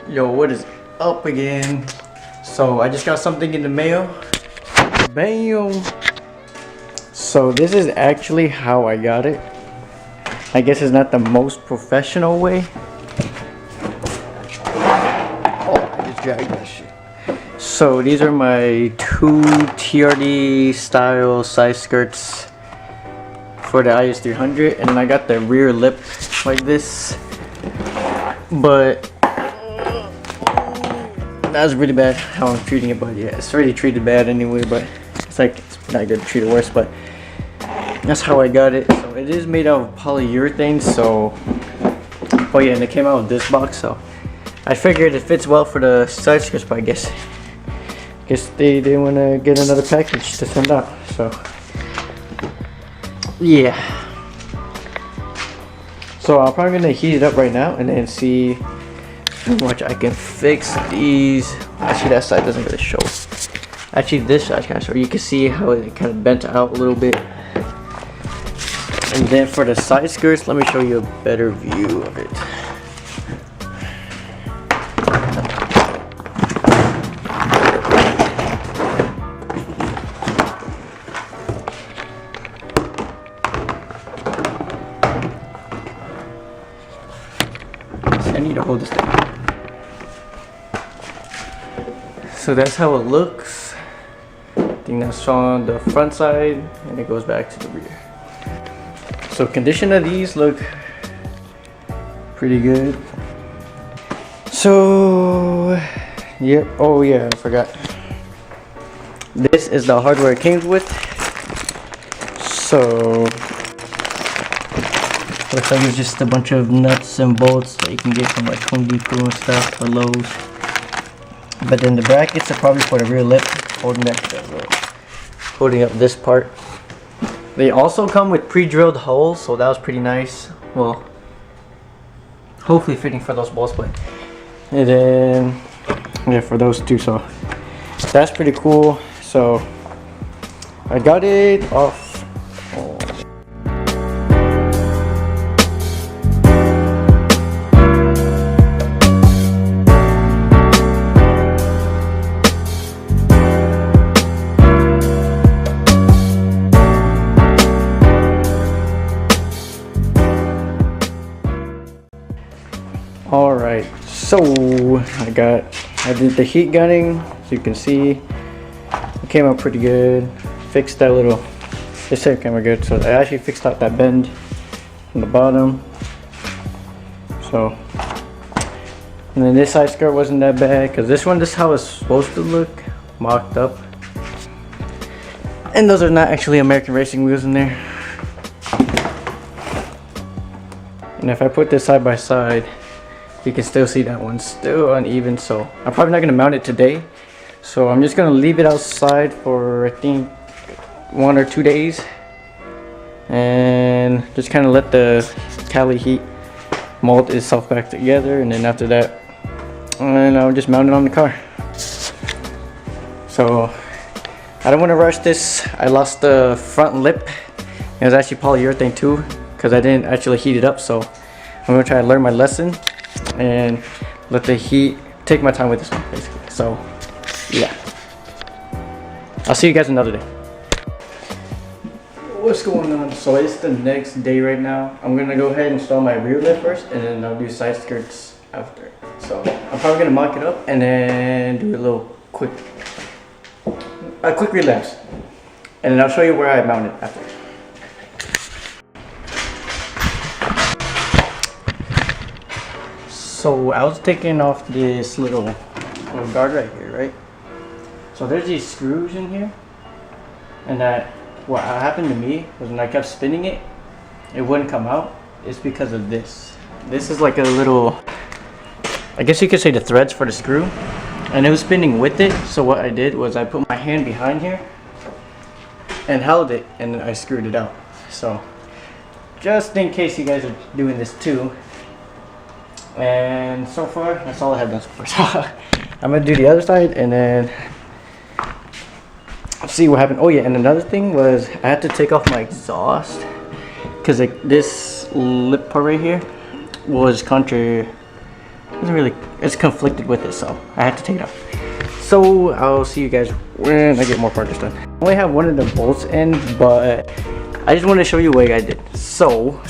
Yo, what is up again? So I just got something in the mail. Bam! So this is actually how I got it. I guess it's not the most professional way. Oh, I just dragged that shit. So these are my two TRD style side skirts for the IS300, and then I got the rear lip like this. But that's really bad how I'm treating it, but yeah, it's already treated bad anyway, but it's like it's not good to treat it worse, but that's how I got it. So it is made out of polyurethane, so oh yeah, and it came out with this box, so I figured it fits well for the side skirts, but I guess they didn't want to get another package to send out, so yeah. So I'm probably gonna heat it up right now and then see how much I can fix these. Actually, that side doesn't really show. Actually, this side kind of shows. You can see how it kind of bent out a little bit. And then for the side skirts, let me show you a better view of it. I need to hold this thing. So that's how it looks. I think that's on the front side, and it goes back to the rear. So condition of these look pretty good. So yeah, oh yeah, I forgot. This is the hardware it came with. So looks like it's just a bunch of nuts and bolts that you can get from like Home Depot and stuff, or Lowe's. But then the brackets are probably for the rear lip, holding up this part. They also come with pre-drilled holes, so that was pretty nice. Well, hopefully fitting for those bolts, but and then yeah, for those two. So that's pretty cool. So I got it off. Alright, so I did the heat gunning, so you can see it came out pretty good. Fixed that little, this side came out good, so I actually fixed out that bend on the bottom. So, and then this side skirt wasn't that bad, because this is how it's supposed to look, mocked up. And those are not actually American racing wheels in there. And if I put this side by side, you can still see that one's still uneven, so I'm probably not going to mount it today. So I'm just going to leave it outside for I think 1 or 2 days and just kind of let the Cali heat mold itself back together, and then after that I'll just mount it on the car. So I don't want to rush this. I lost the front lip. It was actually polyurethane too, because I didn't actually heat it up, so I'm going to try to learn my lesson and let the heat take my time with this one, basically. So yeah, I'll see you guys another day. What's going on? So it's the next day right now. I'm gonna go ahead and install my rear lip first, and then I'll do side skirts after. So I'm probably gonna mock it up and then do a quick relapse, and then I'll show you where I mount it after. So I was taking off this little guard right here, right? So there's these screws in here, and what happened to me was when I kept spinning it, it wouldn't come out. It's because of this. This is like a little, I guess you could say the threads for the screw, and it was spinning with it. So what I did was I put my hand behind here and held it, and then I screwed it out. So just in case you guys are doing this too. And so far, that's all I have done so far. So I'm gonna do the other side and then see what happened. Oh yeah, and another thing was I had to take off my exhaust because this lip part right here was doesn't really, it's conflicted with it, so I had to take it off. So I'll see you guys when I get more projects done. I only have one of the bolts in, but I just want to show you what I did. So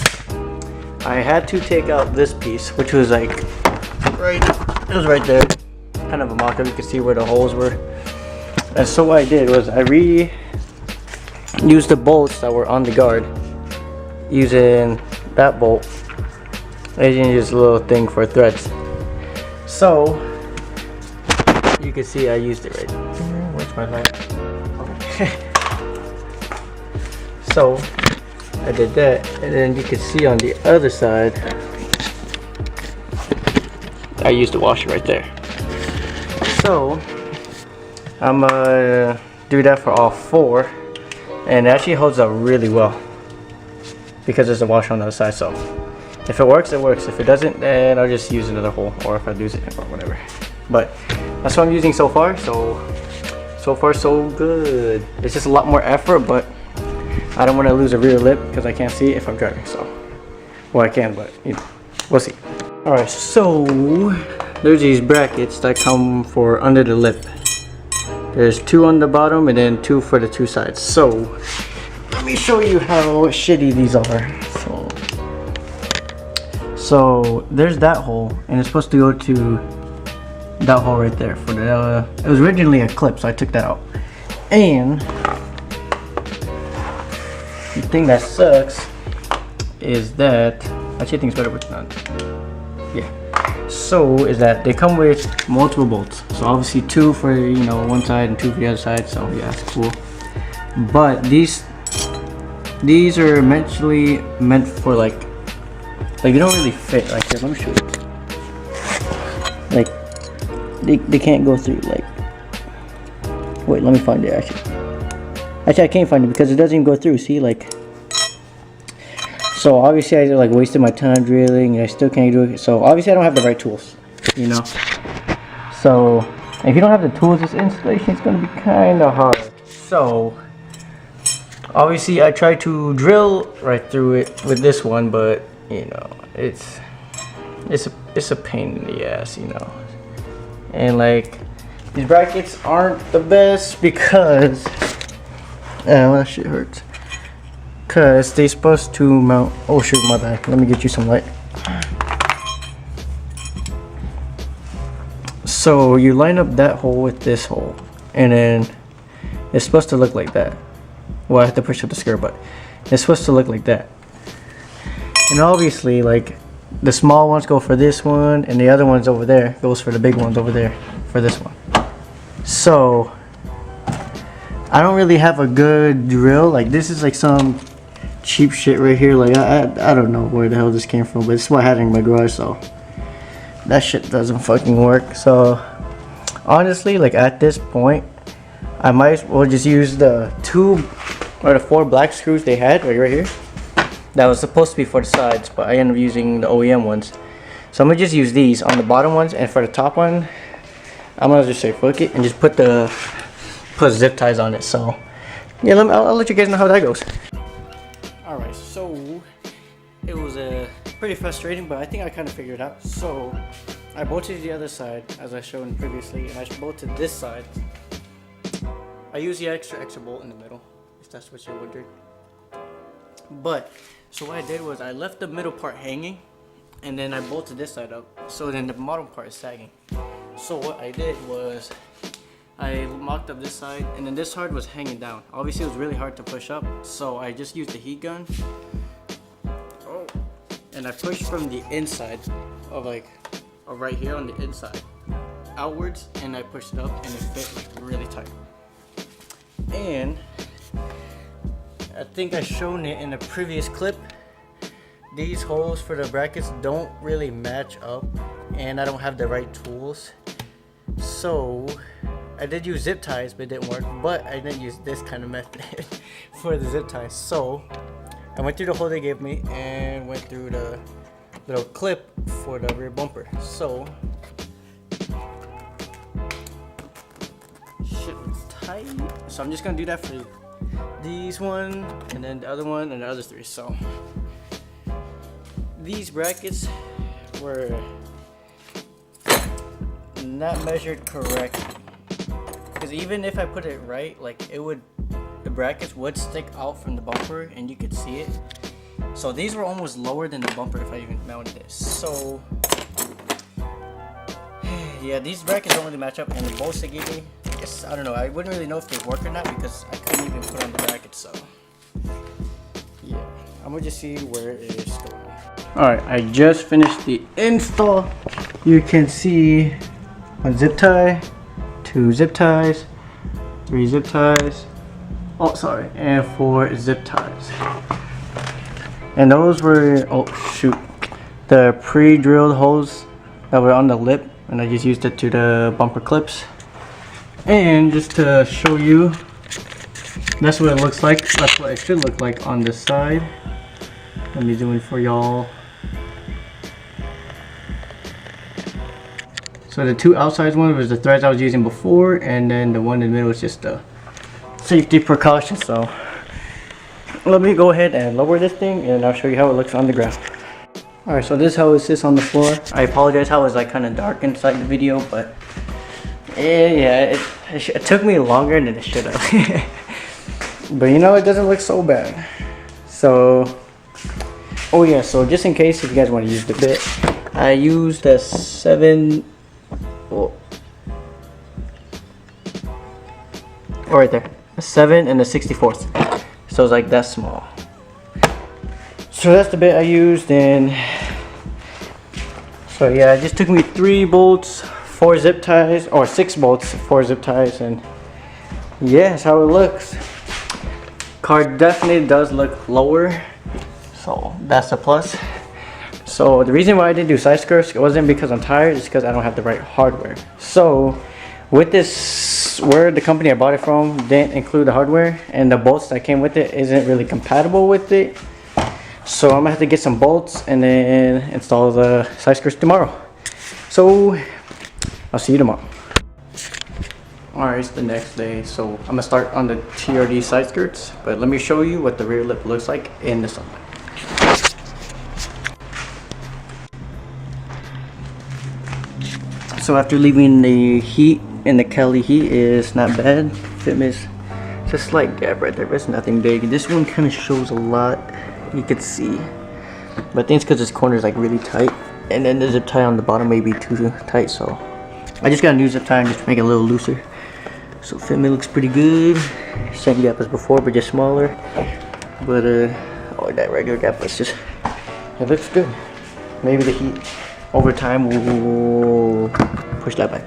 I had to take out this piece, which was like it was right there, kind of a mock-up. You can see where the holes were. And so what I did was I reused the bolts that were on the guard using that bolt. I didn't use a little thing for threads. So you can see I used it right here. Where's my light? Okay. So I did that, and then you can see on the other side I used the washer right there. So I'm gonna do that for all four, and it actually holds up really well because there's a washer on the other side. So if it works, it works. If it doesn't, then I'll just use another hole, or if I lose it or whatever. But that's what I'm using so far. So far so good. It's just a lot more effort, but I don't want to lose a rear lip because I can't see it if I'm driving. So, well, I can, but you know, we'll see. All right, so there's these brackets that come for under the lip. There's two on the bottom and then two for the two sides. So let me show you how shitty these are. So there's that hole, and it's supposed to go to that hole right there. For the it was originally a clip, so I took that out. And the thing that sucks is that actually I think it's better with none. Yeah. So is that they come with multiple bolts. So obviously two for one side and two for the other side. So yeah, it's cool. But these are eventually meant for like they don't really fit. Like here, let me show you. Like they can't go through. Like wait, let me find it actually. Actually, I can't find it because it doesn't even go through. See, like. So obviously I like wasted my time drilling and I still can't do it. So obviously I don't have the right tools, So if you don't have the tools, this installation is going to be kind of hard. So obviously I tried to drill right through it with this one, but it's a pain in the ass, And like these brackets aren't the best because well, that shit hurts. Cause they're supposed to mount. Oh shoot, my bad. Let me get you some light. So you line up that hole with this hole, and then it's supposed to look like that. Well, I have to push up the skirt, but it's supposed to look like that. And obviously, like the small ones go for this one, and the other ones over there goes for the big ones over there for this one. So I don't really have a good drill. Like this is like some cheap shit right here. Like I don't know where the hell this came from, but this is what I had in my garage, so that shit doesn't fucking work. So honestly, like at this point I might as well just use the 2 or the 4 black screws they had right here. That was supposed to be for the sides, but I ended up using the OEM ones. So I'm gonna just use these on the bottom ones, and for the top one I'm gonna just say fuck it and just put zip ties on it. So yeah, I'll let you guys know how that goes. Alright, so it was pretty frustrating, but I think I kind of figured it out. So I bolted the other side as I showed previously, and I bolted this side. I used the extra bolt in the middle, if that's what you're wondering. But so what I did was I left the middle part hanging, and then I bolted this side up, so then the bottom part is sagging. So what I did was I mocked up this side, and then this side was hanging down. Obviously it was really hard to push up, so I just used the heat gun. And I pushed from the inside of right here on the inside outwards, and I pushed it up, and it fit like really tight. And I think I shown it in a previous clip. These holes for the brackets don't really match up, and I don't have the right tools. So I did use zip ties, but it didn't work. But I didn't use this kind of method for the zip ties. So I went through the hole they gave me and went through the little clip for the rear bumper. So shit was tight. So I'm just gonna do that for these one, and then the other one, and the other 3. So these brackets were not measured correctly. Because even if I put it right, like the brackets would stick out from the bumper and you could see it. So these were almost lower than the bumper if I even mounted this. So yeah, these brackets don't really match up, and the bolts they gave me, I don't know, I wouldn't really know if they work or not because I couldn't even put on the brackets. So yeah, I'm gonna just see where it is going. Alright, I just finished the install. You can see a zip tie, 2 zip ties, 3 zip ties, oh sorry, and 4 zip ties. And those were, oh shoot, the pre-drilled holes that were on the lip, and I just used it to the bumper clips. And just to show you, that's what it looks like. That's what it should look like on this side. Let me zoom in for y'all. So the 2 outside ones was the threads I was using before, and then the one in the middle is just a safety precaution. So let me go ahead and lower this thing, and I'll show you how it looks on the ground. Alright, so this is how it sits on the floor. I apologize how it was like kind of dark inside the video, but yeah, it took me longer than it should have. But you know, it doesn't look so bad. So, oh yeah, so just in case if you guys want to use the bit, I used a 7, oh, right there, a 7 and a 64th. So it's like that small. So that's the bit I used, and so yeah, it just took me 3 bolts, 4 zip ties, or 6 bolts, 4 zip ties, and yeah, that's how it looks. Car definitely does look lower, so that's a plus. So the reason why I didn't do side skirts, it wasn't because I'm tired, it's because I don't have the right hardware. So with this, where the company I bought it from didn't include the hardware, and the bolts that came with it isn't really compatible with it. So I'm gonna have to get some bolts and then install the side skirts tomorrow. So I'll see you tomorrow. Alright, it's the next day, so I'm gonna start on the TRD side skirts, but let me show you what the rear lip looks like in the sunlight. So after leaving the heat, and the Kelly heat is not bad. Fitment, it's a slight gap right there, but it's nothing big. This one kind of shows a lot, you could see, but I think it's because this corner is like really tight, and then the zip tie on the bottom may be too tight, so I just got a new zip tie just to make it a little looser. So fitment looks pretty good, same gap as before but just smaller, but oh, that regular gap was just, it looks good. Maybe the heat over time will push that back,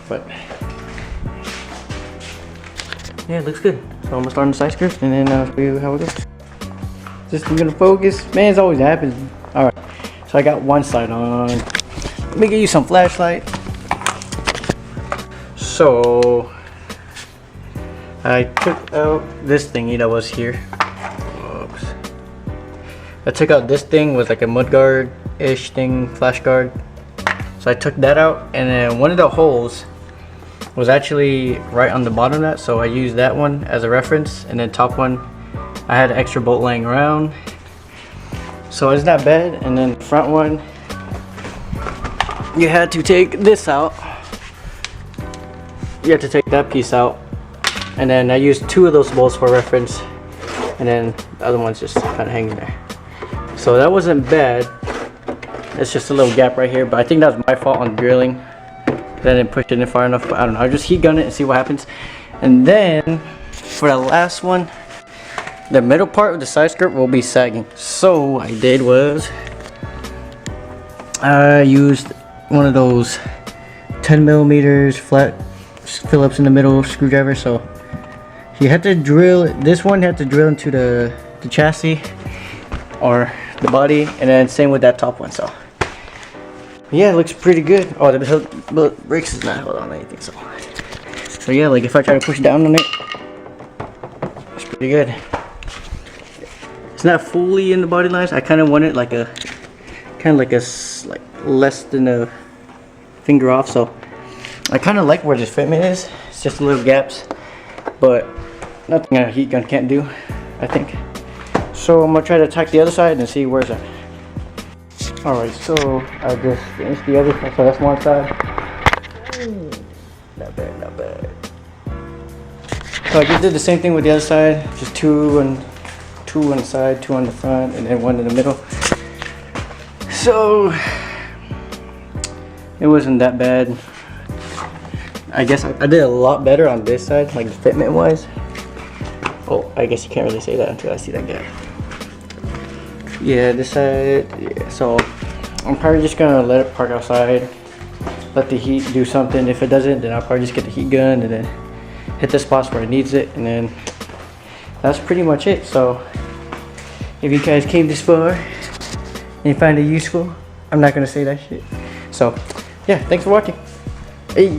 but yeah, it looks good. So I'm gonna start on the side skirts and then I'll show you how it goes. Just gonna focus. Man, it's always happens. Alright, so I got one side on. Let me get you some flashlight. So I took out this thingy that was here. Oops. I took out this thing, was like a mudguard-ish thing, flash guard. So I took that out, and then one of the holes was actually right on the bottom of that, so I used that one as a reference, and then top one I had an extra bolt laying around, so it's not bad. And then the front one, you had to take this out, you have to take that piece out, and then I used 2 of those bolts for reference, and then the other one's just kind of hanging there. So that wasn't bad. It's just a little gap right here, but I think that was my fault on drilling. I didn't push it in far enough, but I don't know. I'll just heat gun it and see what happens. And then for the last one, the middle part of the side skirt will be sagging. So what I did was I used one of those 10mm flat Phillips in the middle screwdriver. So you had to drill, this one had to drill into the chassis or the body, and then same with that top one. So yeah, it looks pretty good. Oh, the brakes is not held on anything, so yeah, like if I try to push down on it, it's pretty good. It's not fully in the body lines. I kind of want it like a like less than a finger off. So I kind of like where this fitment is. It's just little gaps, but nothing a heat gun can't do, I think. So I'm gonna try to attack the other side and see where's that. Alright, so I just finished the other side, so that's one side. Not bad, not bad. So I just did the same thing with the other side, just two on the side, two on the front, and then one in the middle. So it wasn't that bad. I guess I did a lot better on this side, like fitment wise. Oh, I guess you can't really say that until I see that gap. Yeah, this side, yeah. So I'm probably just gonna let it park outside, let the heat do something. If it doesn't, then I'll probably just get the heat gun and then hit the spots where it needs it, and then that's pretty much it. So if you guys came this far and you find it useful, I'm not gonna say that shit. So yeah, thanks for watching. Hey.